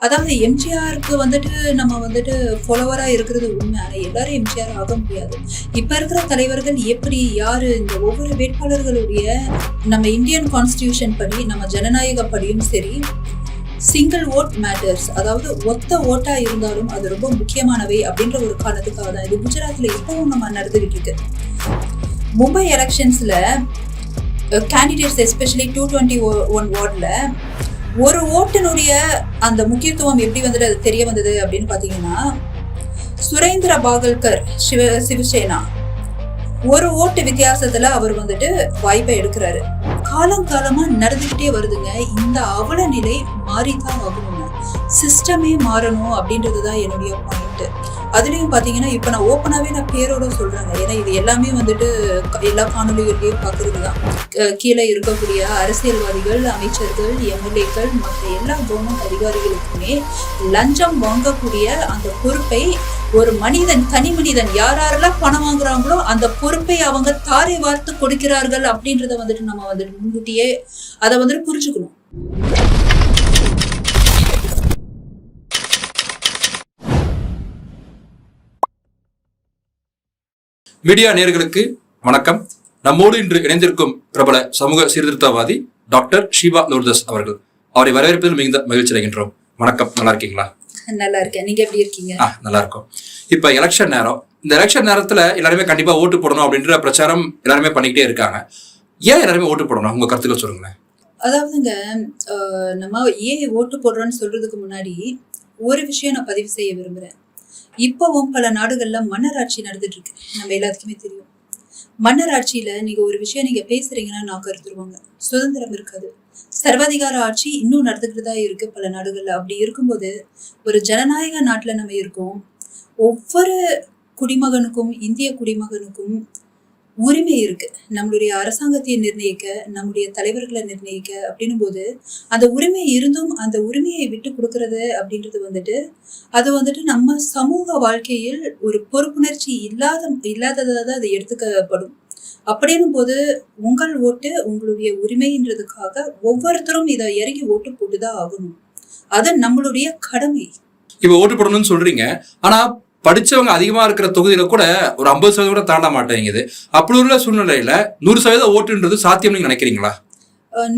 அதாவது எம்ஜிஆருக்கு வந்துட்டு நம்ம வந்துட்டு ஃபாலோவரா இருக்கிறது உண்மை. ஆனால் எல்லாரும் எம்ஜிஆர் ஆக முடியாது. இப்ப இருக்கிற தலைவர்கள் எப்படி யாரு இந்த ஒவ்வொரு வேட்பாளர்களுடைய நம்ம இந்தியன் கான்ஸ்டிடியூஷன் படி நம்ம ஜனநாயக படியும் சரி சிங்கிள் ஓட் மேட்டர்ஸ், அதாவது ஒத்த ஓட்டா இருந்தாலும் அது ரொம்ப முக்கியமானவை அப்படின்ற ஒரு காரணத்துக்காக தான் இது குஜராத்ல இப்பவும் நம்ம நடந்துகிட்டு இருக்கு. மும்பை எலெக்ஷன்ஸ்ல கேண்டிடேட்ஸ் எஸ்பெஷலி 221 வார்டில் ஒரு ஓட்டினுடைய அந்த முக்கியத்துவம் எப்படி வந்துட்டு அது தெரிய வந்தது அப்படின்னு பாத்தீங்கன்னா, சுரேந்திர பாகல்கர் சிவசேனா ஒரு ஓட்டு வித்தியாசத்துல அவர் வந்துட்டு வாய்ப்பை எடுக்கிறாரு. காலங்காலமா நடந்துகிட்டே வருதுங்க. இந்த அவல நிலை மாறிதான் ஆகணுங்க. சிஸ்டமே மாறணும் அப்படின்றதுதான் என்னுடைய பாயிண்ட். அதுலயும் பாத்தீங்கன்னா இப்ப நான் ஓப்பனாவே நான் பேரோட சொல்றேங்க. ஏன்னா இது எல்லாமே வந்துட்டு எல்லா காணொலிகளையும் பாக்குறதுதான். கீழே இருக்கக்கூடிய அரசியல்வாதிகள், அமைச்சர்கள், எம்எல்ஏக்கள், மற்ற எல்லா கவர்மெண்ட் அதிகாரிகளுக்குமே லஞ்சம் வாங்கக்கூடிய அந்த பொறுப்பை ஒரு மனிதன், தனி மனிதன் யாரெல்லாம் பணம் வாங்குறாங்களோ அந்த பொறுப்பை அவங்க தாரை வார்த்து கொடுக்கிறார்கள் அப்படின்றத வந்துட்டு நம்ம வந்துட்டு முன்கூட்டியே அதை வந்துட்டு புரிஞ்சுக்கணும். மீடியா நேயர்களுக்கு வணக்கம். நம்மோடு இன்று இணைந்திருக்கும் பிரபல சமூக சீர்திருத்தவாதி டாக்டர் ஷீபா லோர்தஸ் அவர்கள். அவரை வரவேற்பதில் மிகுந்த மகிழ்ச்சி அடைகின்றோம். வணக்கம், நல்லா இருக்கீங்களா? நல்லா இருக்கேன், நீங்க எப்படி இருக்கீங்க? நல்லா இருக்கும். இப்ப எலெக்ஷன் நேரம். இந்த எலெக்ஷன் நேரத்துல எல்லாருமே கண்டிப்பா ஓட்டு போடணும் அப்படின்ற பிரச்சாரம் எல்லாருமே பண்ணிக்கிட்டே இருக்காங்க. ஏன் எல்லாருமே ஓட்டு போடணும்? உங்க கருத்துக்கள் சொல்லுங்களேன். அதாவதுங்க, நம்ம ஏன் ஓட்டு போடுறோம்னு சொல்றதுக்கு முன்னாடி ஒரு விஷயம் நான் பதிவு செய்ய விரும்புறேன். இப்பவும் பல நாடுகள்ல மன்னராட்சி நடந்துட்டு இருக்கு. நம்ம எல்லாத்துக்குமே தெரியும். மன்னராட்சியில நீங்க ஒரு விஷயம் நீங்க பேசுறீங்கன்னா நாக்கு அறுத்துருவாங்க. சுதந்திரம் இருக்காது. சர்வாதிகார ஆட்சி இன்னும் நடந்துகிட்டு தான் இருக்கு பல நாடுகள்ல. அப்படி இருக்கும்போது ஒரு ஜனநாயக நாட்டுல நம்ம இருக்கோம். ஒவ்வொரு குடிமகனுக்கும், இந்திய குடிமகனுக்கும் உரிமை இருக்கு. நம்மளுடைய அரசாங்கத்தை நிர்ணயிக்க, நம்முடைய தலைவர்களை நிர்ணயிக்க அப்படின்னும் போது அந்த உரிமை இருந்தும் அந்த உரிமையை விட்டு கொடுக்கறது அப்படின்றது வந்துட்டு அது வந்துட்டு நம்ம சமூக வாழ்க்கையில் ஒரு பொறுப்புணர்ச்சி இல்லாததா தான் அது எடுத்துக்கப்படும். அப்படின்னும் போது உங்கள் ஓட்டு உங்களுடைய உரிமைன்றதுக்காக ஒவ்வொருத்தரும் இதை இறங்கி ஓட்டு போட்டுதான் ஆகணும். அது நம்மளுடைய கடமை. இப்ப ஓட்டு போடணும்னு சொல்றீங்க, ஆனா படிச்சவங்க அதிகமா இருக்கிற தொகுதியில கூட ஒரு 50% கூட தாண்ட மாட்டேங்குது. அப்படி உள்ள சூழ்நிலையில 100% ஓட்டுன்றது சாத்தியம் நீங்க நினைக்கிறீங்களா?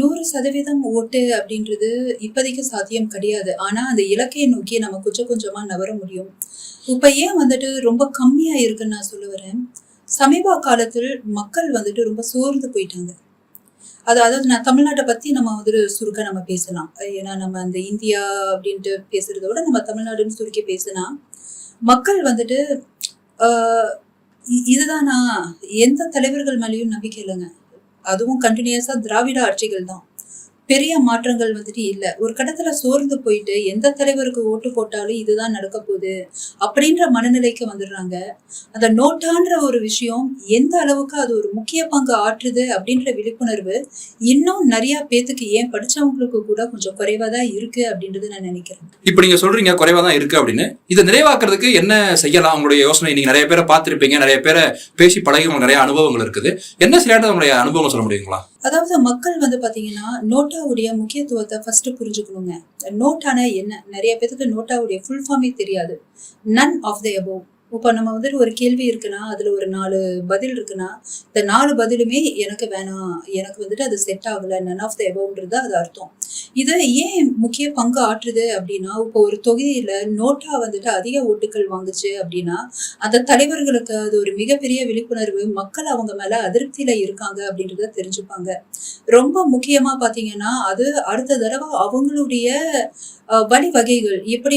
100% ஓட்டு அப்படின்றது இப்போதைக்கு சாத்தியம் கிடையாது. ஆனா அந்த இலக்கையை நோக்கி நம்ம கொஞ்சம் கொஞ்சமா நகர முடியும். இப்ப ஏன் வந்துட்டு ரொம்ப கம்மியா இருக்குன்னு நான் சொல்ல வரேன். சமீப காலத்தில் மக்கள் வந்துட்டு ரொம்ப சோர்ந்து போயிட்டாங்க. அதாவது நான் தமிழ்நாட்டை பத்தி நம்ம வந்துட்டு சுருக்க நம்ம பேசலாம். ஏன்னா நம்ம அந்த இந்தியா அப்படின்ட்டு பேசுறத விட நம்ம தமிழ்நாடுன்னு சுருக்கி பேசினா மக்கள் வந்துட்டு இதுதானா, எந்த தலைவர்கள் மேலேயும் நம்பிக்கை இல்லைங்க. அதுவும் கண்டினியூஸா திராவிட ஆட்சிகள் தான். பெரிய மாற்றங்கள் வந்துட்டு இல்ல. ஒரு கட்டத்துல சோர்ந்து போயிட்டு எந்த தலைவருக்கு ஓட்டு போட்டாலும் இதுதான் நடக்க போகுது அப்படின்ற மனநிலைக்கு வந்துடுறாங்க. அந்த நோட்டான்ற ஒரு விஷயம் எந்த அளவுக்கு அது ஒரு முக்கிய பங்கு ஆற்றுது அப்படின்ற விழிப்புணர்வு இன்னும் நிறைய பேத்துக்கு, ஏன் படிச்சவங்களுக்கு கூட கொஞ்சம் குறைவா தான் இருக்கு அப்படின்றது நான் நினைக்கிறேன். இப்ப நீங்க சொல்றீங்க குறைவா தான் இருக்கு அப்படின்னு. இதை நிறைவாக்குறதுக்கு என்ன செய்யலாம்? உங்களுடைய யோசனை. நீங்க நிறைய பேரை பார்த்திருப்பீங்க, நிறைய பேரை பேசி பழகி நிறைய அனுபவங்கள் இருக்குது. என்ன சில உங்களுடைய அனுபவம் சொல்ல முடியுங்களா? அதாவது மக்கள் வந்து பாத்தீங்கன்னா நோட்டாவுடைய முக்கியத்துவத்தை ஃபர்ஸ்ட் புரிஞ்சுக்கணுங்க. நோட்டானா என்ன? நிறைய பேருக்கு நோட்டாவுடைய ஃபுல் ஃபார்மே தெரியாது. None of the above. இப்போ நம்ம வந்துட்டு ஒரு கேள்வி இருக்குன்னா அதுல ஒரு 4 பதில் இருக்குன்னா இந்த 4 பதிலுமே எனக்கு வேணாம், எனக்கு வந்துட்டு அது செட் ஆகல, நன் ஆஃப் த அபோவ்ன்றது அது அர்த்தம். இது ஏன் முக்கிய பங்கு ஆற்றுது அப்படின்னா, இப்போ ஒரு தொகுதியில நோட்டா வந்துட்டு அதிக ஓட்டுகள் வாங்குச்சு அப்படின்னா அந்த தலைவர்களுக்கு அது ஒரு மிகப்பெரிய விழிப்புணர்வு. மக்கள் அவங்க மேல அதிருப்தியில இருக்காங்க அப்படின்றத தெரிஞ்சுப்பாங்க. ரொம்ப முக்கியமா பாத்தீங்கன்னா அது அடுத்த தடவை அவங்களுடைய வழிவகைகள் எப்படி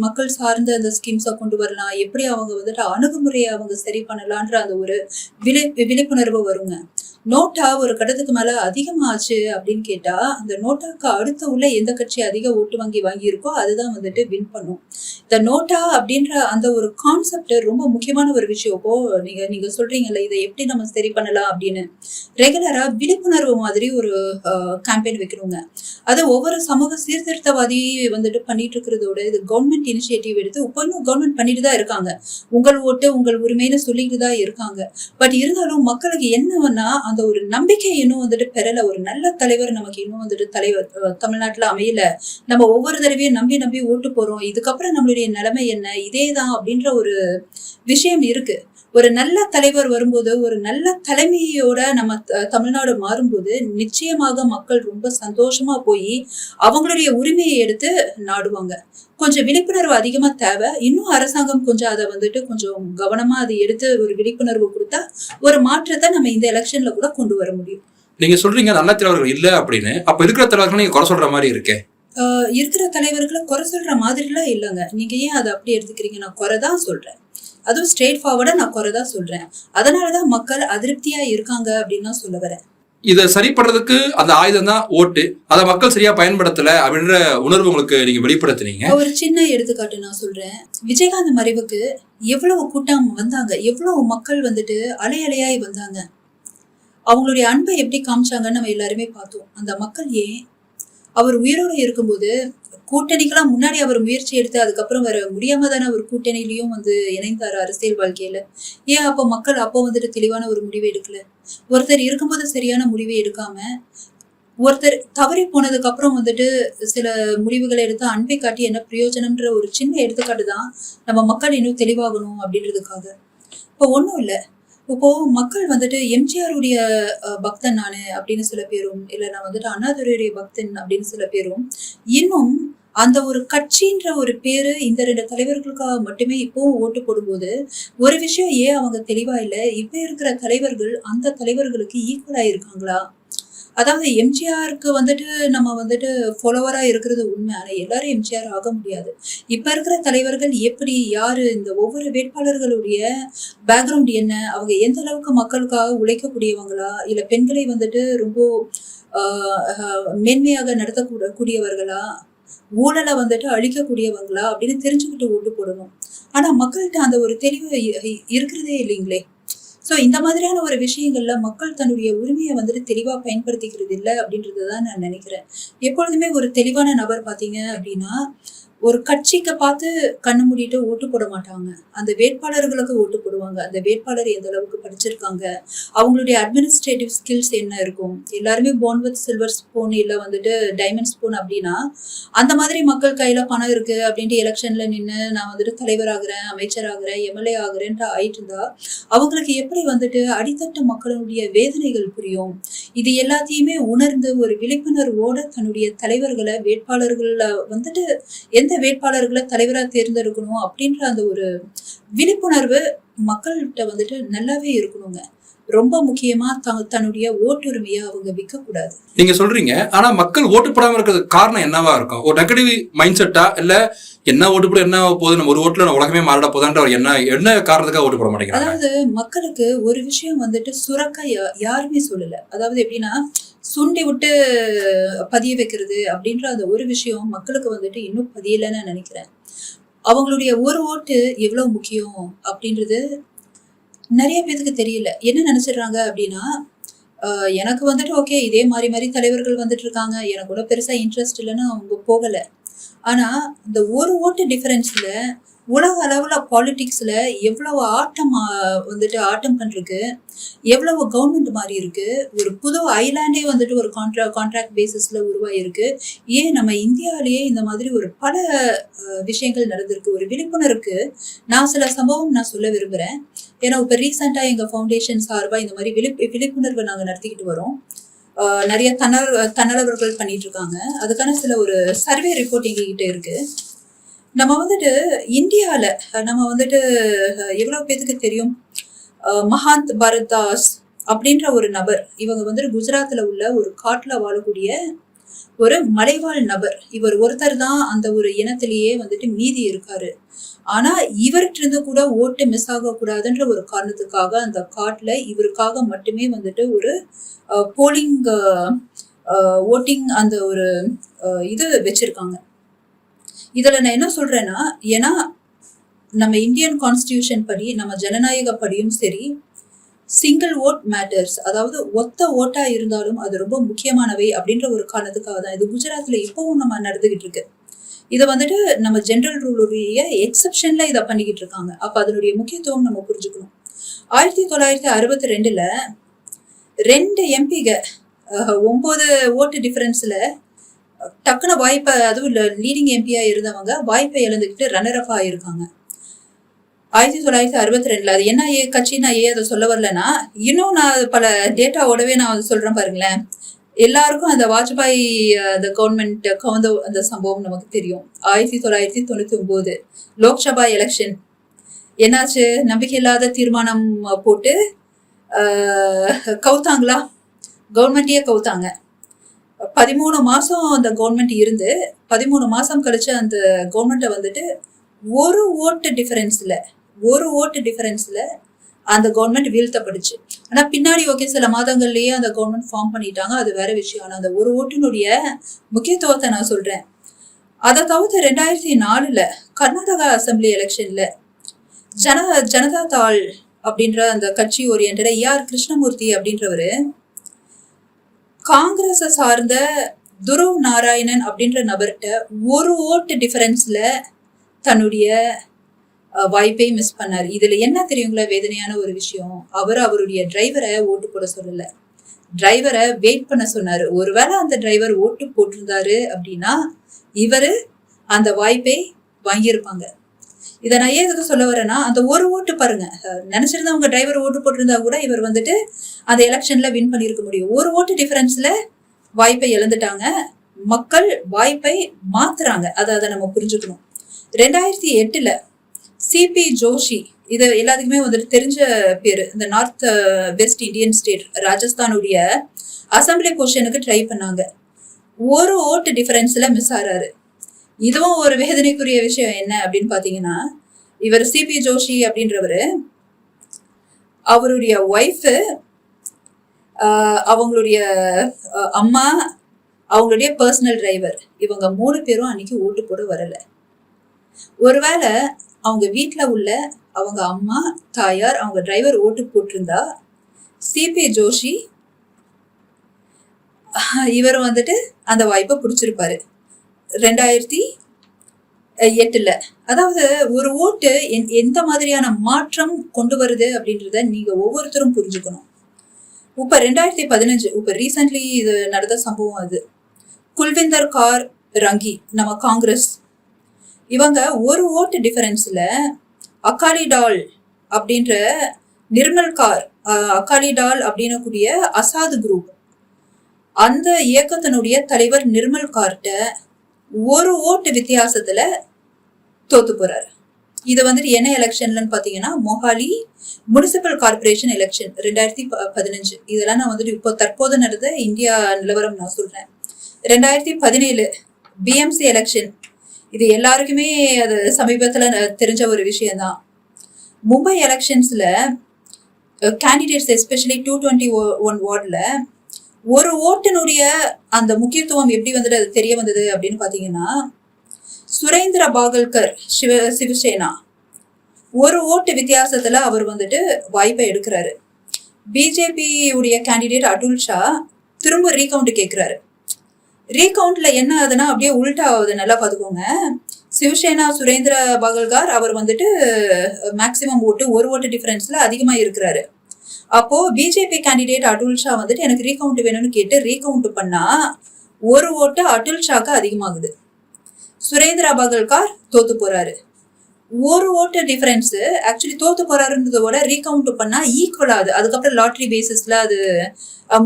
மக்கள் சார்ந்த அந்த ஸ்கீம்ஸை கொண்டு வரலாம், எப்படி அவங்க வந்துட்டு அணுகுமுறையை அவங்க சரி பண்ணலான்ற அந்த ஒரு விழிப்புணர்வு வருங்க. நோட்டா ஒரு கட்டத்துக்கு மேல அதிகமாச்சு அப்படின்னு கேட்டா அந்த நோட்டாக்கு அடுத்த உள்ள எந்த கட்சி அதிக ஓட்டு வாங்கி இருக்கோ அதுதான் வந்துட்டு வின் பண்ணும். இந்த நோட்டா அப்படின்ற அந்த ஒரு கான்செப்ட் ரொம்ப முக்கியமான ஒரு விஷயம். இப்போ நீங்க சொல்றீங்கல்ல இதை எப்படி நம்ம சரி பண்ணலாம் அப்படின்னு, ரெகுலரா விழிப்புணர்வு மாதிரி ஒரு கேம்பெயின் வைக்கணுங்க. அது ஒவ்வொரு சமூக சீர்திருத்தவாதி வந்துட்டு பண்ணிட்டு இருக்கிறதோட இது கவர்மெண்ட் இனிஷியேட்டிவ் எடுத்து இப்போ இன்னும் கவர்மெண்ட் பண்ணிட்டு தான் இருக்காங்க. உங்கள் ஓட்டு உங்கள் உரிமைன்னு சொல்லிட்டு தான் இருக்காங்க. பட் இருந்தாலும் மக்களுக்கு என்னன்னா அந்த ஒரு நம்பிக்கை இன்னும் வந்துட்டு பெறல. ஒரு நல்ல தலைவர் நமக்கு இன்னும் வந்துட்டு தலைவர் தமிழ்நாட்டுல அமையல. நம்ம ஒவ்வொரு தடவையும் நம்பி நம்பி ஓட்டு போறோம். இதுக்கப்புறம் நம்மளுடைய நிலைமை என்ன, இதேதான் அப்படின்ற ஒரு விஷயம் இருக்கு. ஒரு நல்ல தலைவர் வரும்போது, ஒரு நல்ல தலைமையோட நம்ம தமிழ்நாடு மாறும்போது நிச்சயமாக மக்கள் ரொம்ப சந்தோஷமா போய் அவங்களுடைய உரிமையை எடுத்து நாடுவாங்க. கொஞ்சம் விழிப்புணர்வு அதிகமா தேவை. இன்னும் அரசாங்கம் கொஞ்சம் அதை வந்துட்டு கொஞ்சம் கவனமா அதை எடுத்து ஒரு விழிப்புணர்வு கொடுத்தா ஒரு மாற்றத்தை நம்ம இந்த எலெக்ஷன்ல கூட கொண்டு வர முடியும். நீங்க சொல்றீங்க நல்ல தலைவர்கள் இல்ல அப்படின்னு, அப்ப இருக்கிற தலைவர்கள் நீங்க குறை சொல்ற மாதிரி இருக்கே. இருக்கிற தலைவர்களை குறை சொல்ற மாதிரிலாம் இல்லைங்க. நீங்க ஏன் அதை அப்படி எடுத்துக்கிறீங்க? நான் குறை தான் சொல்றேன். அதுவும் ஸ்ட்ரெயிட் ஃபார்வர்டா நான் குறை தான் சொல்றேன். அதனாலதான் மக்கள் அதிருப்தியா இருக்காங்க அப்படின்னு நான் சொல்ல வரேன். இதை சரி பண்றதுக்கு அந்த ஆயுதம் தான் ஓட்டு. அதை மக்கள் சரியா பயன்படுத்தல அப்படின்ற உணர்வு உங்களுக்கு நீங்க வெளிப்படுத்தினீங்க. ஒரு சின்ன எடுத்துக்காட்டு நான் சொல்றேன். விஜயகாந்த் மறைவுக்கு எவ்வளவு கூட்டம் வந்தாங்க, எவ்வளவு மக்கள் வந்துட்டு அலை அலையாய் வந்தாங்க. அவங்களுடைய அன்பை எப்படி காமிச்சாங்கன்னு நம்ம எல்லாருமே பார்த்தோம். அந்த மக்கள் ஏன் அவர் உயிரோடு இருக்கும்போது கூட்டணிக்கெல்லாம் முன்னாடி அவர் முயற்சி எடுத்து அதுக்கப்புறம் வர முடியாம தானே அவர் கூட்டணியிலையும் வந்து இணைந்தார் அரசியல் வாழ்க்கையில. ஏன் அப்போ மக்கள் அப்போ வந்துட்டு தெளிவான ஒரு முடிவை எடுக்கல? ஒருத்தர் இருக்கும்போது சரியான முடிவை எடுக்காம ஒருத்தர் தவறி போனதுக்கு அப்புறம் வந்துட்டு சில முடிவுகளை எடுத்து அன்பை காட்டி என்ன பிரயோஜனம்ன்ற ஒரு சின்ன எடுத்துக்காட்டு தான் நம்ம மக்கள் இன்னும் தெளிவாகணும் அப்படின்றதுக்காக. இப்போ ஒன்றும் இல்லை. இப்போ மக்கள் வந்துட்டு எம்ஜிஆருடைய பக்தன் நானு அப்படின்னு சில பேரும், இல்லை நான் வந்துட்டு அண்ணாதுரையுடைய பக்தன் அப்படின்னு சில பேரும், இன்னும் அந்த ஒரு கட்சின்ற ஒரு பேரு இந்த 2 தலைவர்களுக்காக மட்டுமே இப்பவும் ஓட்டு போடும்போது ஒரு விஷயம் ஏன் அவங்க தெளிவா இல்லை, இப்ப இருக்கிற தலைவர்கள் அந்த தலைவர்களுக்கு ஈக்குவலா இருக்காங்களா? அதாவது எம்ஜிஆருக்கு வந்துட்டு நம்ம வந்துட்டு ஃபாலோவரா இருக்கிறது உண்மை. ஆனா எல்லாரும் எம்ஜிஆர் ஆக முடியாது. இப்ப இருக்கிற தலைவர்கள் எப்படி, யாரு, இந்த ஒவ்வொரு வேட்பாளர்களுடைய பேக்ரவுண்ட் என்ன, அவங்க எந்த அளவுக்கு மக்களுக்காக உழைக்கக்கூடியவங்களா, இல்ல பெண்களை வந்துட்டு ரொம்ப மேன்மையாக நடத்தக்கூடக்கூடியவர்களா, ஊழலை வந்துட்டு அழிக்கக்கூடியவங்களா அப்படின்னு தெரிஞ்சுக்கிட்டு ஓட்டு போடணும். ஆனா மக்கள்கிட்ட அந்த ஒரு தெளிவு இருக்கிறதே இல்லைங்களே. ஸோ இந்த மாதிரியான ஒரு விஷயங்கள்ல மக்கள் தன்னுடைய உரிமையை வந்துட்டு தெளிவா பயன்படுத்திக்கிறது இல்லை அப்படின்றதுதான் நான் நினைக்கிறேன். எப்பொழுதுமே ஒரு தெளிவான நபர் பார்த்தீங்க அப்படின்னா ஒரு கட்சிக்கு பார்த்து கண்ணு மூடிட்டு ஓட்டு போட மாட்டாங்க. அந்த வேட்பாளர்களுக்கு ஓட்டு போடுவாங்க. அந்த வேட்பாளர் எந்த அளவுக்கு படிச்சிருக்காங்க, அவங்களுடைய அட்மினிஸ்ட்ரேட்டிவ் ஸ்கில்ஸ் என்ன இருக்கும். எல்லாருமே போன் வித் சில்வர் ஸ்பூன் இல்லை வந்துட்டு டைமண்ட் ஸ்பூன் அப்படின்னா அந்த மாதிரி மக்கள் கையில பணம் இருக்கு அப்படின்ட்டு எலெக்ஷன்ல நின்று நான் வந்துட்டு தலைவர் ஆகுறேன், அமைச்சர் ஆகுறேன், எம்எல்ஏ ஆகுறேன்ட்டு ஆயிட்டு இருந்தா அவங்களுக்கு எப்படி வந்துட்டு அடித்தட்டு மக்களுடைய வேதனைகள் புரியும்? இது எல்லாத்தையுமே உணர்ந்து ஒரு விழிப்புணர்வோட தன்னுடைய தலைவர்களை, வேட்பாளர்களை வந்துட்டு எந்த வேட்பாளர்களை தலைவரா தேர்ந்தெடுக்கணும் அப்படின்ற அந்த ஒரு விழிப்புணர்வு மக்கள்கிட்ட வந்துட்டு நல்லாவே இருக்கணுங்க. ரொம்ப முக்கியமா தன்னுடைய ஓட்டுரிமையை அவங்க விற்க கூடாது. நீங்க சொல்றீங்க, ஆனா மக்கள் ஓட்டு போடாம இருக்கிறதுக்கு காரணம் என்னவா இருக்கும்? ஒரு நெகட்டிவ் மைண்ட் செட்டா, இல்ல என்ன ஓட்டு போட என்ன போகுது, நம்ம ஒரு ஓட்டுல உலகமே மாறிட போதான்ற என்ன காரணத்துக்காக ஓட்டு போட மாட்டேங்கிறாங்க? அதாவது மக்களுக்கு ஒரு விஷயம் வந்துட்டு சுரக்க யாருமே சொல்லல. அதாவது எப்படின்னா சுண்டி விட்டு பதிய வைக்கிறது அப்படின்ற அந்த ஒரு விஷயம் மக்களுக்கு வந்துட்டு இன்னும் பதியலைன்னு நினைக்கிறேன். அவங்களுடைய ஒரு ஓட்டு எவ்வளவு முக்கியம் அப்படின்றது நிறைய பேருக்கு தெரியல. என்ன நினைச்சிடுறாங்க அப்படின்னா எனக்கு வந்துட்டு ஓகே இதே மாதிரி தலைவர்கள் வந்துட்டு இருக்காங்க, எனக்கு கூட பெருசா இன்ட்ரெஸ்ட் இல்லைன்னு அவங்க போகல. ஆனா இந்த ஒரு ஓட்டு டிஃபரன்ஸ்ல உலக அளவுல பாலிடிக்ஸ்ல எவ்வளவு ஆட்டம் பண்றதுக்கு, எவ்வளவு கவர்மெண்ட் மாறி இருக்கு. ஒரு புது ஐலாண்டே வந்துட்டு ஒரு கான்ட்ராக்ட் பேசிஸ்ல உருவாயிருக்கு. ஏன் நம்ம இந்தியாவிலேயே இந்த மாதிரி ஒரு பல விஷயங்கள் நடந்திருக்கு. ஒரு விழிப்புணர்வுக்கு நான் சில சம்பவம் நான் சொல்ல விரும்புறேன். ஏன்னா இப்ப ரீசெண்டா எங்க ஃபவுண்டேஷன் சார்பா இந்த மாதிரி விழிப்புணர்வை நாங்க நடத்திக்கிட்டு வரோம். நிறைய தன்னலவர்கள் பண்ணிட்டு இருக்காங்க. அதுக்கான சில ஒரு சர்வே ரிப்போர்ட் எங்ககிட்ட இருக்கு. நம்ம வந்துட்டு இந்தியாவில் நம்ம வந்துட்டு எவ்வளவு பேருக்கு தெரியும், மஹாந்த் பரதாஸ் அப்படின்ற ஒரு நபர். இவங்க வந்துட்டு குஜராத்தில் உள்ள ஒரு காட்டில் வாழக்கூடிய ஒரு மலைவாழ் நபர். இவர் ஒருத்தர் தான் அந்த ஒரு இனத்திலேயே வந்துட்டு மீதி இருக்காரு. ஆனா இவர்கிட்ட இருந்து கூட ஓட்டு மிஸ் ஆகக்கூடாதுன்ற ஒரு காரணத்துக்காக அந்த காட்டுல இவருக்காக மட்டுமே வந்துட்டு ஒரு போலிங் ஓட்டிங் அந்த ஒரு இது வச்சிருக்காங்க. இதுல நான் என்ன சொல்றேன்னா, ஏன்னா நம்ம இந்தியன் கான்ஸ்டிடியூஷன் படி, நம்ம ஜனநாயக படியும் சரி, சிங்கிள் ஓட் மேட்டர்ஸ், அதாவது ஒத்த ஓட்டா இருந்தாலும் அது ரொம்ப முக்கியமானவை அப்படின்ற ஒரு காரணத்துக்காக தான் இது குஜராத்ல இப்பவும் நம்ம நடந்துகிட்டு இருக்கு. இதை வந்துட்டு நம்ம ஜெனரல் ரூலுடைய எக்ஸப்ஷன்ல இதை பண்ணிக்கிட்டு இருக்காங்க. அப்ப அதனுடைய முக்கியத்துவம் நம்ம புரிஞ்சுக்கணும். 1962 2 எம்பிக 9 ஓட்டு டிஃபரன்ஸ்ல டக்குன வாய்ப்பை, அதுவும் லீடிங் எம்பியா இருந்தவங்க வாய்ப்பை இழந்துக்கிட்டு ரன்னர் அப் ஆயிருக்காங்க 1962. அது என்ன கட்சி நான் அதை சொல்ல வரலன்னா, இன்னும் நான் பல டேட்டாவோடவே நான் வந்து சொல்றேன் பாருங்களேன். எல்லாருக்கும் அந்த வாஜ்பாய் அந்த கவர்மெண்ட் கவுந்த அந்த சம்பவம் நமக்கு தெரியும். 1999 லோக்சபா எலெக்ஷன் என்னாச்சு, நம்பிக்கையில்லாத தீர்மானம் போட்டு கவுத்தாங்களா, கவர்மெண்ட்டையே கவுத்தாங்க. 13 மாசம் அந்த கவர்மெண்ட் இருந்து 13 மாசம் கழிச்சு அந்த கவர்மெண்ட்டை வந்துட்டு ஒரு ஓட்டு டிஃபரன்ஸ்ல அந்த கவர்மெண்ட் வீழ்த்தப்படுச்சு. ஆனா பின்னாடி ஓகே சில மாதங்கள்லயே அந்த கவர்மெண்ட் ஃபார்ம் பண்ணிட்டாங்க, அது வேற விஷயம். ஆனா அந்த ஒரு ஓட்டினுடைய முக்கியத்துவத்தை நான் சொல்றேன். அதை தவிர்த்து 2004 கர்நாடகா அசம்பிளி எலெக்ஷன்ல ஜனதா தாள் அப்படின்ற அந்த கட்சி ஓரியன்டா ஆர் கிருஷ்ணமூர்த்தி அப்படின்றவரு காங்கிரஸ சார்ந்த துருவ் நாராயணன் அப்படின்ற நபர்கிட்ட ஒரு ஓட்டு டிஃபரன்ஸ்ல தன்னுடைய வாய்ப்பை மிஸ் பண்ணாரு. இதுல என்ன தெரியுங்களா வேதனையான ஒரு விஷயம், அவருடைய டிரைவரை ஓட்டு போட சொல்லல, டிரைவரை வெயிட் பண்ண சொன்னாரு. ஒருவேளை அந்த டிரைவர் ஓட்டு போட்டிருந்தாரு அப்படின்னா இவரு அந்த வாய்ப்பை வாங்கியிருப்பாங்க. இதை நான் ஏன் எதுக்கு சொல்ல வரேன்னா, அந்த ஒரு ஓட்டு பாருங்க, நினைச்சிருந்தா அவங்க டிரைவர் ஓட்டு போட்டிருந்தா கூட இவர் வந்துட்டு அந்த எலெக்ஷன்ல வின் பண்ணியிருக்க முடியும். ஒரு ஓட்டு டிஃபரன்ஸ்ல வாய்ப்பை இழந்துட்டாங்க. மக்கள் வாய்ப்பை மாத்துறாங்க, அதை நம்ம புரிஞ்சுக்கணும். 2008 சிபி ஜோஷி, இது எல்லாத்துக்குமே வந்துட்டு தெரிஞ்ச பேரு. இந்த நார்த் வெஸ்ட் இந்தியன் ஸ்டேட் ராஜஸ்தானுடைய அசம்பிளி பொசிஷனுக்கு ட்ரை பண்ணாங்க. ஒரு ஓட்டு டிஃபரன்ஸ்ல மிஸ் ஆறாரு. இதுவும் ஒரு வேதனைக்குரிய விஷயம். என்ன அப்படின்னு பாத்தீங்கன்னா, இவர் சிபி ஜோஷி அப்படின்றவரு, அவருடைய ஒய்ஃப், அவங்களுடைய அம்மா, அவங்களுடைய பர்சனல் டிரைவர், இவங்க 3 பேரும் அன்னைக்கு ஓட்டு போட வரல. ஒருவேளை அவங்க வீட்டுல உள்ள அவங்க அம்மா, தாயார், அவங்க டிரைவர் ஓட்டு போட்டிருந்தா சிபி ஜோஷி இவர் வந்துட்டு அந்த வாய்ப்பை பிடிச்சிருப்பாரு 2008. அதாவது ஒரு ஓட்டு எந்த மாதிரியான மாற்றம் கொண்டு வருது அப்படின்றத நீங்க ஒவ்வொருத்தரும் புரிஞ்சுக்கணும். இப்ப 2015 இப்ப ரீசென்ட்லி இது நடந்த சம்பவம். அது குல்விந்தர் கார் ரங்கி, நம்ம காங்கிரஸ், இவங்க ஒரு ஓட்டு டிஃபரன்ஸ்ல அகாலிடால் அப்படின்ற நிர்மல் கார், அகாலிடால் அப்படின்னு கூடிய அசாத் குரூப், அந்த இயக்கத்தினுடைய தலைவர் நிர்மல் கார்ட்ட ஒரு ஓட்டு வித்தியாசத்துல தோத்து போறாரு. இது வந்துட்டு என்ன எலெக்ஷன்லன்னு பாத்தீங்கன்னா, மொஹாலி முனிசிபல் கார்பரேஷன் எலெக்ஷன் 2015. இதெல்லாம் நான் வந்துட்டு இப்போ தற்போது நடந்த இந்தியா நிலவரம் நான் சொல்றேன். 2017 பிஎம்சி எலெக்ஷன், இது எல்லாருக்குமே அது சமீபத்துல தெரிஞ்ச ஒரு விஷயம்தான். மும்பை எலெக்ஷன்ஸ்ல கேண்டிடேட்ஸ் எஸ்பெஷலி 221 வார்டுல ஒரு ஓட்டினுடைய அந்த முக்கியத்துவம் எப்படி வந்துட்டு அது தெரிய வந்தது அப்படின்னு பாத்தீங்கன்னா, சுரேந்திர பாகல்கர் சிவசேனா ஒரு ஓட்டு வித்தியாசத்துல அவர் வந்துட்டு வாய்ப்பை எடுக்கிறாரு. பிஜேபி உடைய கேண்டிடேட் அதுல் ஷா திரும்ப ரீகவுண்ட் கேட்கிறாரு. ரீகவுண்ட்ல என்ன ஆகுதுன்னா அப்படியே உல்டா ஆகுது. நல்லா பாத்துக்கோங்க. சிவசேனா சுரேந்திர பாகல்கார் அவர் வந்துட்டு மேக்சிமம் ஓட்டு ஒரு ஓட்டு டிஃபரன்ஸ்ல அதிகமா இருக்கிறாரு. அப்போ பிஜேபி கேண்டிடேட் அதுல் ஷா வந்துட்டு எனக்கு ரீகவுண்ட் வேணும்னு கேட்டு ரீகவுண்ட் பண்ணா ஒரு ஓட்டு அதுல் ஷாக்கு அதிகமாகுது. சுரேந்திர பாகல்கார் தோத்து போறாரு. ஒரு ஓட்டு டிஃபரன்ஸ் ஆக்சுவலி தோத்து போறாருன்றதோட ரீகவுண்ட் பண்ணா ஈக்குவல் ஆகுது. அதுக்கப்புறம் லாட்ரி பேசிஸ்ல அது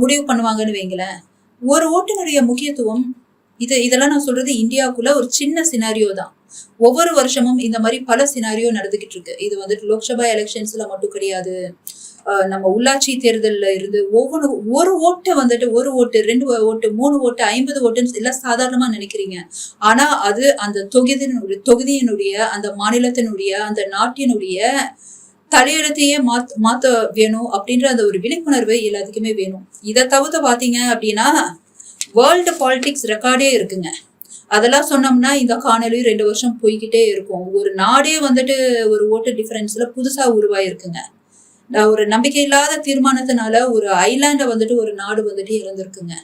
முடிவு பண்ணுவாங்கன்னு வைங்களேன். ஒரு ஓட்டினுடைய முக்கியத்துவம் இதெல்லாம் நான் சொல்றது இந்தியாவுக்குள்ள ஒரு சின்ன சினாரியோ தான். ஒவ்வொரு வருஷமும் இந்த மாதிரி பல சினாரியோ நடந்துகிட்டு இருக்கு. இது வந்துட்டு லோக்சபா எலெக்ஷன்ஸ்ல மட்டும் கிடையாது. நம்ம உள்ளாட்சி தேர்தல்ல இருந்து ஒரு ஓட்டு வந்துட்டு 1 ஓட்டு 2 ஓட்டு 3 ஓட்டு 50 ஓட்டுன்னு எல்லாம் சாதாரணமா நினைக்கிறீங்க. ஆனா அது அந்த தொகுதியினுடைய அந்த மாநிலத்தினுடைய அந்த நாட்டினுடைய தலையெழுத்தையே மாத்த வேணும் அப்படின்ற அந்த ஒரு விழிப்புணர்வு எல்லாத்துக்குமே வேணும். இதை தவிர்த்து பாத்தீங்க அப்படின்னா வேர்ல்டு பாலிடிக்ஸ் ரெக்கார்டே இருக்குங்க. அதெல்லாம் சொன்னோம்னா இந்த காணொலி 2 வருஷம் போய்கிட்டே இருக்கும். ஒரு நாடே வந்துட்டு ஒரு ஓட்டு டிஃபரன்ஸ்ல புதுசா உருவாயிருக்குங்க. ஒரு நம்பிக்கை இல்லாத தீர்மானத்தினால ஒரு ஐலாண்ட வந்துட்டு ஒரு நாடு வந்துட்டு இறந்திருக்குங்க.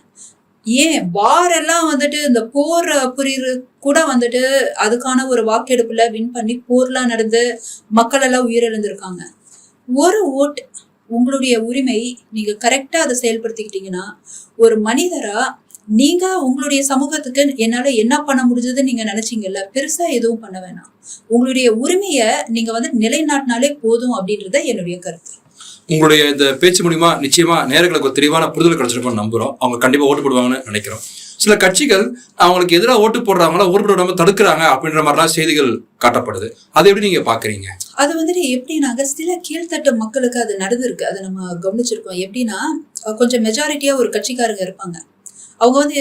ஏன் வாரெல்லாம் வந்துட்டு இந்த போர் புரியுது கூட வந்துட்டு அதுக்கான ஒரு வாக்கெடுப்புல வின் பண்ணி போர்லாம் நடந்து மக்கள் எல்லாம் உயிரிழந்திருக்காங்க. ஒரு ஓட்டு உங்களுடைய உரிமை, நீங்க கரெக்டா அதை செயல்படுத்திக்கிட்டீங்கன்னா, ஒரு மனிதரா நீங்க உங்களுடைய சமூகத்துக்கு என்னால என்ன பண்ண முடிஞ்சதுன்னு நீங்க நினைச்சீங்கல்ல, பெருசா எதுவும் பண்ண வேணாம். உங்களுடைய உரிமைய நீங்க நிலைநாட்டினாலே போதும் அப்படின்றத என்னுடைய கருத்து. உங்களுடைய இந்த பேச்சு மூலியமா நிச்சயமா நேயர்களுக்கு ஒரு தெளிவான புரிதல் கிடைச்சிருக்கும்னு நம்புறோம். அவங்க கண்டிப்பா ஓட்டு போடுவாங்கன்னு நினைக்கிறோம். சில கட்சிகள் அவங்களுக்கு எதிராக ஓட்டு போடுறாங்களா, ஓட்டு போடாம தடுக்கிறாங்க அப்படின்ற மாதிரிலாம் செய்திகள் காட்டப்படுது. அதை எப்படி நீங்க பாக்குறீங்க? அது எப்படின்னாங்க, சில கீழ்த்தட்டு மக்களுக்கு அது நடந்திருக்கு. அதை நம்ம கவனிச்சிருக்கோம். எப்படின்னா, கொஞ்சம் மெஜாரிட்டியா ஒரு கட்சிக்காரங்க இருப்பாங்க. அவங்க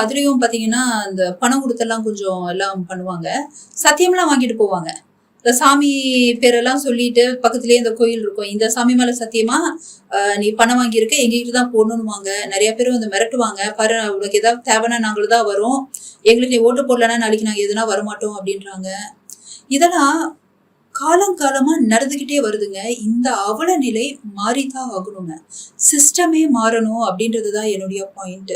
அதுலயும் பாத்தீங்கன்னா இந்த பணம் கொடுத்தெல்லாம் கொஞ்சம் எல்லாம் பண்ணுவாங்க. சத்தியம்லாம் வாங்கிட்டு போவாங்க. இந்த சாமி பேரெல்லாம் சொல்லிட்டு பக்கத்துலயே இந்த கோயில் இருக்கும். இந்த சாமி மேல சத்தியமா நீ பணம் வாங்கியிருக்க, எங்ககிட்ட தான் போடணும்னுவாங்க. நிறைய பேர் மிரட்டுவாங்க. பாரு, உனக்கு ஏதாவது தேவைன்னா நாங்களும் தான் வரோம், எங்களுக்கு நீ ஓட்டு போடலன்னா நாளைக்கு நாங்க எதுனா வரமாட்டோம் அப்படின்றாங்க. இதெல்லாம் காலங்காலமா நடந்துகிட்டே வருதுங்க. இந்த அவல நிலை மாறிதான் ஆகணுங்க. சிஸ்டமே மாறணும் அப்படின்றதுதான் என்னுடைய பாயிண்ட்.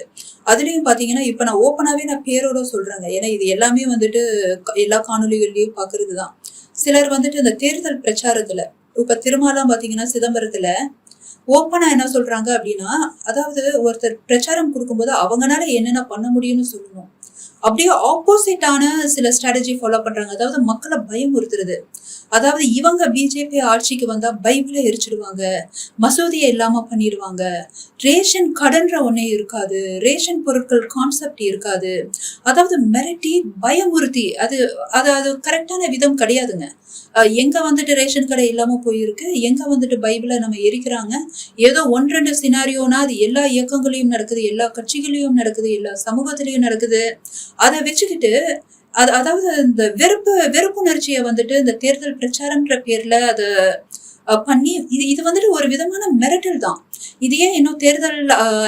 அதுலயும் பாத்தீங்கன்னா, இப்ப நான் ஓப்பனாவே பேரோட சொல்றேங்க. ஏன்னா இது எல்லாமே எல்லா காணொலிகள்லயும் பாக்குறதுதான். சிலர் இந்த தேர்தல் பிரச்சாரத்துல, இப்ப திருமாலாம் பாத்தீங்கன்னா சிதம்பரத்துல ஓப்பனா என்ன சொல்றாங்க அப்படின்னா, அதாவது ஒருத்தர் பிரச்சாரம் கொடுக்கும்போது அவங்கனால என்னென்ன பண்ண முடியும்னு சொல்லணும். அப்படியே ஆப்போசிட்டான சில ஸ்ட்ராட்டஜி ஃபாலோ பண்றாங்க. அதாவது மக்களை பயமுறுத்துறது. அதாவது இவங்க பிஜேபி ஆட்சிக்கு வந்தா பைபிளை எரிச்சிடுவாங்க, மசூதியை இல்லாம பண்ணிடுவாங்க, ரேஷன் கடன்ற ஒன்னே இருக்காது, ரேஷன் பொருட்கள் கான்செப்ட் இருக்காது. அதாவது மிரட்டி பயமுறுத்தி, அது அது அது கரெக்டான விதம் கிடையாதுங்க. எங்க ரேஷன் கடை இல்லாம போயிருக்கு, எங்க பைபிளை நம்ம எரிக்கிறாங்க. ஏதோ 1-2 சினாரியோனா அது எல்லா இயக்கங்களையும் நடக்குது, எல்லா கட்சிகளையும் நடக்குது, எல்லா சமூகத்திலையும் நடக்குது. அதை வச்சுக்கிட்டு அதாவது இந்த வெறுப்புணர்ச்சியை இந்த தேர்தல் பிரச்சாரம்ன்ற பேர்ல அத பண்ணி இது ஒரு விதமான மிரட்டல் தான். இது ஏன் இன்னும் தேர்தல்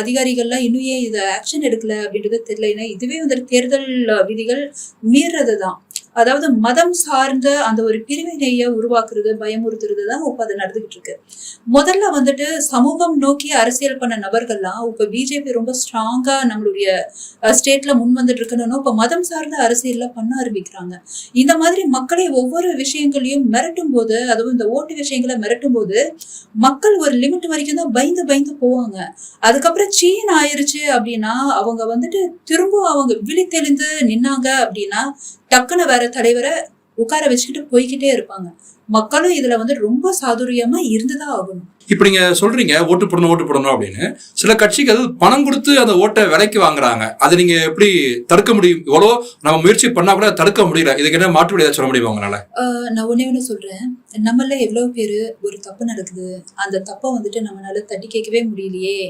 அதிகாரிகள்லாம் இன்னும் ஏன் இதை ஆக்ஷன் எடுக்கல அப்படின்றது தெரியல. ஏன்னா இதுவே தேர்தல் விதிகள் மீறதுதான். அதாவது மதம் சார்ந்த அந்த ஒரு பிரிவினையை உருவாக்குறது, பயமுறுத்துறது தான் இப்ப அது நடந்துகிட்டு இருக்கு. முதல்ல சமூகம் நோக்கி அரசியல் பண்ண நபர்கள்லாம் இப்ப பிஜேபி ரொம்ப ஸ்ட்ராங்கா நம்மளுடைய ஸ்டேட்ல முன் இருக்கணும்னு இப்ப மதம் சார்ந்த அரசியல்ல பண்ண ஆரம்பிக்கிறாங்க. இந்த மாதிரி மக்களை ஒவ்வொரு விஷயங்களையும் மிரட்டும் போது, அதுவும் இந்த ஓட்டு விஷயங்களை மிரட்டும் போது மக்கள் ஒரு லிமிட் வரைக்கும் தான் பயந்து போவாங்க. அதுக்கப்புறம் சீன் ஆயிருச்சு அப்படின்னா அவங்க திரும்ப அவங்க விழித்தெழுந்து நின்னாங்க அப்படின்னா டக்குன்னு வேற தலைவரை உட்கார வச்சுக்கிட்டு போய்கிட்டே இருப்பாங்க. மக்களும் இதுல ரொம்ப சாதுரியமா இருந்துதான் ஆகணும். இப்ப நீங்க சொல்றீங்க ஓட்டு போடணும் அப்படின்னு. சில கட்சிகள் பணம் கொடுத்து அந்த ஓட்டை விலைக்கு வாங்குறாங்க. அதை நீங்க எப்படி தடுக்க முடியும்? இவ்வளோ நம்ம முயற்சி பண்ணா கூட தடுக்க முடியல. இதுக்கு என்ன மாற்று வழியா சொல்ல முடியும் உங்களால? நான் ஒண்ணு சொல்றேன். நம்மள எவ்வளவு பேரு ஒரு தப்பு நடக்குது, அந்த தப்பை நம்மளால தட்டி கேட்கவே முடியலையே,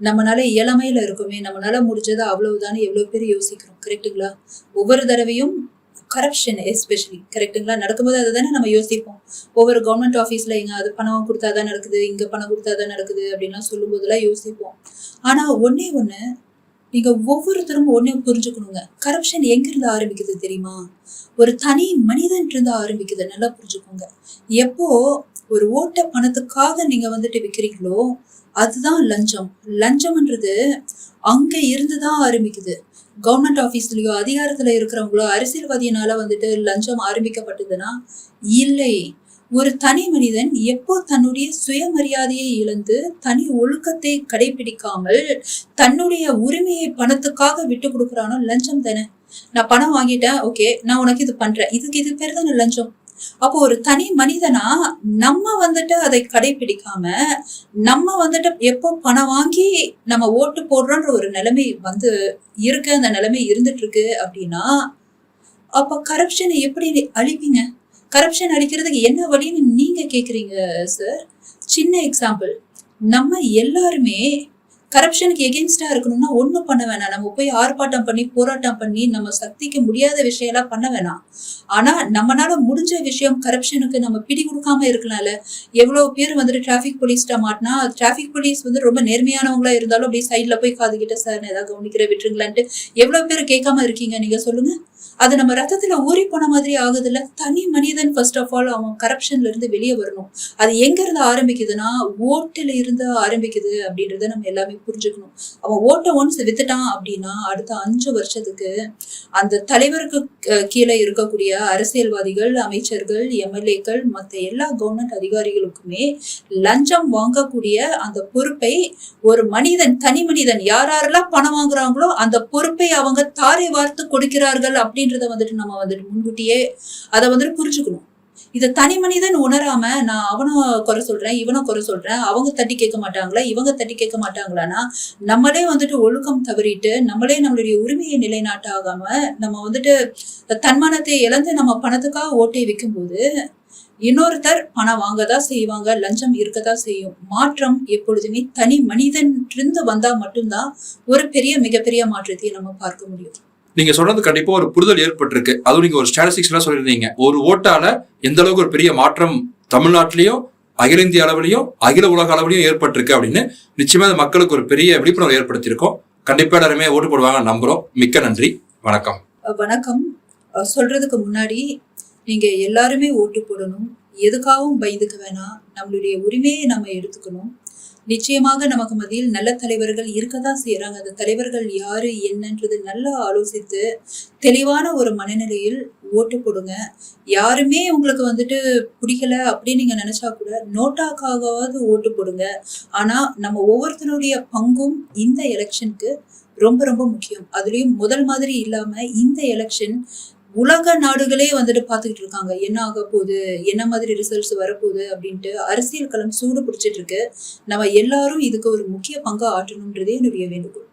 நம்மளால இயலாமையில இருக்குமே, நம்மளால முடிஞ்சது அவ்வளவுதானே எவ்வளவு பேர் யோசிக்கிறோம். கரெக்டுங்களா? ஒவ்வொரு தடவையும் கரப்ஷன் எஸ்பெஷலி, கரெக்டுங்களா, நடக்கும்போது அதை தானே நம்ம யோசிப்போம். ஒவ்வொரு கவர்மெண்ட் ஆஃபீஸ்ல இங்க அது பணம் கொடுத்தாதான் நடக்குது, இங்க பணம் கொடுத்தாதான் நடக்குது அப்படின்லாம் சொல்லும் போதெல்லாம் யோசிப்போம். ஆனா ஒண்ணு நீங்க ஒவ்வொருத்தரும் புரிஞ்சுக்கணுங்க. கரப்ஷன் எங்கிருந்து ஆரம்பிக்குது தெரியுமா? ஒரு தனி மனிதன் இருந்து ஆரம்பிக்குது. நல்லா புரிஞ்சுக்கோங்க. எப்போ ஒரு ஓட்ட பணத்துக்காக நீங்க விக்கிறீங்களோ அதுதான் லஞ்சம். லஞ்சம்ன்றது அங்க இருந்துதான் ஆரம்பிக்குது. கவர்மெண்ட் ஆபீஸ்லயோ அதிகாரத்துல இருக்கிறவங்களோ அரசியல்வாதியினால லஞ்சம் ஆரம்பிக்கப்பட்டதுன்னா இல்லை. ஒரு தனி மனிதன் எப்போ தன்னுடைய சுயமரியாதையை இழந்து தனி ஒழுக்கத்தை கடைபிடிக்காமல் தன்னுடைய உரிமையை பணத்துக்காக விட்டு கொடுக்குறானோ லஞ்சம் தானே. நான் பணம் வாங்கிட்டேன், ஓகே, நான் உனக்கு இது பண்றேன், இது பேர் தானே லஞ்சம். அப்போ ஒரு தனி மனிதனா நம்ம அதை கடைபிடிக்காம நம்ம எப்போ பணம் வாங்கி நம்ம ஓட்டு போடுறோன்ற ஒரு நிலைமை இருக்கு, அந்த நிலைமை இருந்துட்டு இருக்கு அப்படின்னா அப்ப கரப்ஷனை எப்படி அழிப்பீங்க? கரப்ஷன் அழிக்கிறதுக்கு என்ன வழின்னு நீங்க கேக்குறீங்க சார். சின்ன எக்ஸாம்பிள், நம்ம எல்லாருமே கரப்ஷனுக்கு எகென்ஸ்டா இருக்கணும்னா ஒண்ணும் பண்ண வேணாம். நம்ம போய் ஆர்ப்பாட்டம் பண்ணி போராட்டம் பண்ணி நம்ம சக்திக்கு முடியாத விஷயம் எல்லாம் பண்ண வேணாம். ஆனா நம்மளால முடிஞ்ச விஷயம் கரப்ஷனுக்கு நம்ம பிடி கொடுக்காம இருக்கலாம்ல. எவ்வளவு பேர் டிராபிக் போலீஸ்ட மாட்டினா, டிராபிக் போலீஸ் ரொம்ப நேர்மையானவங்களா இருந்தாலும் அப்படியே சைட்ல போய் காதுகிட்ட சார் ஏதாவது கவனிக்கிற விட்டுருங்களான்ட்டு எவ்வளவு பேர் கேட்காம இருக்கீங்க நீங்க சொல்லுங்க. அது நம்ம ரத்தத்துல ஊறி போன மாதிரி ஆகுதுல்ல. தனி மனிதன் ஃபர்ஸ்ட் ஆஃப் ஆல் அவன் கரப்ஷன்ல இருந்து வெளியே வரணும். அது எங்க இருந்து ஆரம்பிக்குதுன்னா ஓட்டுல இருந்து ஆரம்பிக்குது அப்படின்றத நம்ம எல்லாமே புரிஞ்சுக்கணும். அவன் ஓட்டை ஒன்ஸ் வித்துட்டான் அப்படின்னா அடுத்த 5 வருஷத்துக்கு அந்த தலைவருக்கு கீழே இருக்கக்கூடிய அரசியல்வாதிகள், அமைச்சர்கள், எம்எல்ஏக்கள், மற்ற எல்லா கவர்மெண்ட் அதிகாரிகளுக்குமே லஞ்சம் வாங்கக்கூடிய அந்த பொறுப்பை ஒரு மனிதன், தனி மனிதன் யாரெல்லாம் பணம் வாங்குறாங்களோ அந்த பொறுப்பை அவங்க தாரை வார்த்து கொடுக்கிறார்கள் அப்படின்றத வந்துட்டு நம்ம வந்துட்டு முன்கூட்டியே அதை வந்துட்டு புரிஞ்சுக்கணும். இதை தனி மனிதன் உணராம நான் அவனை குறை சொல்றேன், இவனை குறை சொல்றேன், அவங்க தட்டி கேட்க மாட்டாங்களா, இவங்க தட்டி கேட்க மாட்டாங்களான்னா நம்மளே வந்துட்டு ஒழுக்கம் தவறிட்டு நம்மளே நம்மளுடைய உரிமையை நிலைநாட்டாகாம நம்ம வந்துட்டு தன்மானத்தை இழந்து நம்ம பணத்துக்காக ஓட்டை வைக்கும்போது இன்னொருத்தர் பணம் வாங்கதான் செய்வாங்க, லஞ்சம் இருக்கதான் செய்யும். மாற்றம் எப்பொழுதுமே தனி மனிதன் இருந்து வந்தா மட்டும்தான் ஒரு மிகப்பெரிய மாற்றத்தை நம்ம பார்க்க முடியும். நீங்க சொல்றது கண்டிப்பா ஒரு புரிதல் ஏற்பட்டிருக்கு. அதுவும் நீங்க ஒரு ஸ்டாட்டிஸ்டிக்ஸ் எல்லாம் சொல்லியிருந்தீங்க. ஒரு ஓட்டால எந்த அளவுக்கு ஒரு பெரிய மாற்றம் தமிழ்நாட்டிலையும் அகில இந்திய அளவிலையும் அகில உலக அளவிலையும் ஏற்பட்டிருக்கு அப்படின்னு நிச்சயமா மக்களுக்கு ஒரு பெரிய விழிப்புணர்வு ஏற்படுத்தியிருக்கோம். கண்டிப்பா எல்லாருமே ஓட்டு போடுவாங்க நம்புறோம். மிக்க நன்றி. வணக்கம். வணக்கம். சொல்றதுக்கு முன்னாடி நீங்க எல்லாருமே ஓட்டு போடணும். எதுக்காகவும் பயந்துக்க வேணாம். நம்மளுடைய உரிமையை நம்ம எடுத்துக்கணும். நிச்சயமாக நமக்கு மத்தியில் நல்ல தலைவர்கள் இருக்கதான் செய்யறாங்க. அந்த தலைவர்கள் யாரு என்னன்றது நல்லா ஆலோசித்து தெளிவான ஒரு மனநிலையில் ஓட்டு போடுங்க. யாருமே உங்களுக்கு வந்துட்டு பிடிக்கல அப்படின்னு நீங்க நினைச்சா கூட நோட்டாக்காவது ஓட்டு போடுங்க. ஆனா நம்ம ஒவ்வொருத்தருடைய பங்கும் இந்த எலெக்ஷனுக்கு ரொம்ப ரொம்ப முக்கியம். அதுலயும் முதல் மாதிரி இல்லாம இந்த எலெக்ஷன் உலக நாடுகளே வந்துட்டு பார்த்துக்கிட்டு இருக்காங்க. என்ன ஆக போகுது, என்ன மாதிரி ரிசல்ட்ஸ் வரப்போகுது அப்படின்ட்டு அரசியல் களம் சூடு பிடிச்சிட்டு இருக்கு. நம்ம எல்லாரும் இதுக்கு ஒரு முக்கிய பங்கு ஆற்றணும்ன்றதே என்னுடைய வேண்டுகோள்.